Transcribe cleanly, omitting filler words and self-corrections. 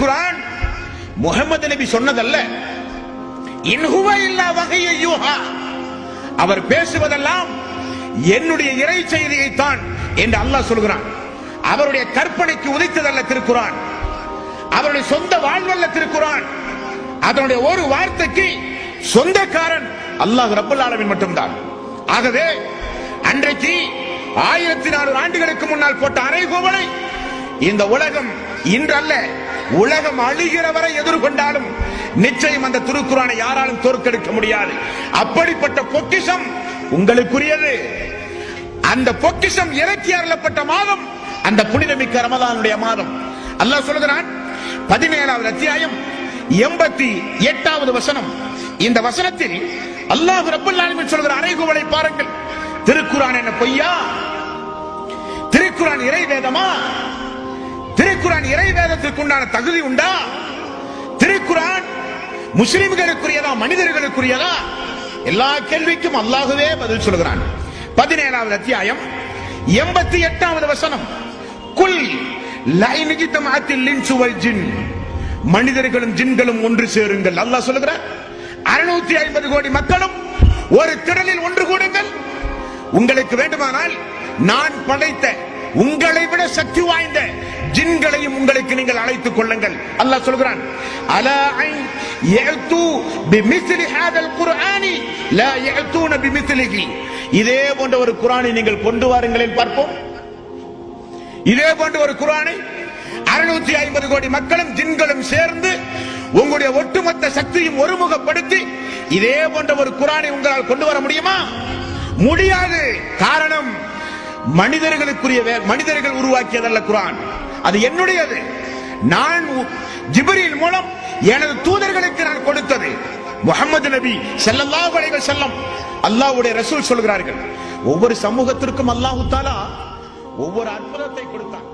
திருக்குர்ஆன் முஹம்மது நபி சொன்னதல்ல. இன் ஹுவ இல்லா வஹய்யு யூஹா, அவர் பேசுவதெல்லாம் என்னுடைய இறை செய்தியை தான் என்று அல்லாஹ் சொல்கிறான். அவருடைய கற்பனைக்கு உதித்ததல்ல திருக்குர்ஆன், அவருடைய சொந்த வாழ்வல்ல திருக்குர்ஆன். அதனுடைய ஒரு வார்த்தைக்கு சொந்தக்காரன் அல்லாஹ் ரப்பல் ஆலமீன் மட்டும்தான். ஆகவே அன்றைக்கு 1400 ஆண்டுகளுக்கு முன்னால் போட்ட அறைகூவலை இந்த உலகம் இன்றல்ல, உலகம் அழிகிற வரை எதிர்கொண்டாலும் நிச்சயம் அந்த திருக்குர்ஆனை யாராலும் தோற்கடிக்க முடியாது. அப்படிப்பட்ட பொக்கிஷம் உங்களுக்குரியது. அந்த பொக்கிஷம் இறக்கி அருளப்பட்ட மாதம் அந்த புனிதமிக்க ரமலானுடைய மாதம். அல்லாஹ் சொல்கிறான் 17வது அத்தியாயம் 88வது வசனம். இந்த வசனத்தில் அல்லாஹ் ரப்பல் ஆலமீன் சொல்கிற அறைகூவலை பாருங்கள். திருக்குர்ஆன் என்ன பொய்யா? திருக்குர்ஆன் இறை வேதமா? திருக்குர்ஆன் இறை வேதத்திற்கு உண்டான தகுதி உண்டா? திருக்குர்ஆன் முஸ்லிம்களுக்குரியதா மனிதர்களுக்குரியதா? எல்லா கேள்விக்கும் அல்லாஹ்வே பதில் சொல்கிறான். 17வது அத்தியாயம் 88வது வசனம். குல் லைன் ஜிதமாத்தில் இன்சு வல் ஜின், மனிதர்களும் ஜின்களும் ஒன்று சேருங்கள். அல்லாஹ் சொல்கிறார் 650 கோடி மக்களும் ஒரு திடலில் ஒன்று கூடுங்கள். உங்களுக்கு வேண்டுமானால் நான் படைத்த உங்களை விட சக்தி வாய்ந்த ஜின்களையும் உங்களுக்கு நீங்கள் அழைத்துக் கொள்ளுங்கள். அல்லாஹ் சொல்கிறான் அலா யஅது பிமிஸ்லி ஹாதல் குர்ஆனி லா யஅதுன பிமிஸ்லிஹி, இதே போன்ற ஒரு குர்ஆனை நீங்கள் கொண்டு வாருங்களேன் பார்ப்போம். இதே போன்ற ஒரு குர்ஆனை 650 கோடி மக்களும் ஜின்களும் சேர்ந்து உங்களுடைய ஒட்டுமொத்த சக்தியும் ஒருமுகப்படுத்தி இதே போன்ற ஒரு குர்ஆனை உங்களால் கொண்டு வர முடியுமா? முடியாது. காரணம், மனிதர்களுக்குரிய மனிதர்கள் உருவாக்கியதல்ல குர்ஆன், அது என்னுடையது. நான் ஜிப்ரீல் மூலம் எனது தூதர்களுக்கு நான் கொடுத்தது. முஹம்மது நபி ஸல்லல்லாஹு அலைஹி வஸல்லம் அல்லாஹ்வுடைய ரசூல் சொல்கிறார்கள், ஒவ்வொரு சமூகத்திற்கும் அல்லாஹ் தஆலா ஒவ்வொரு அற்புதத்தை கொடுத்தான்.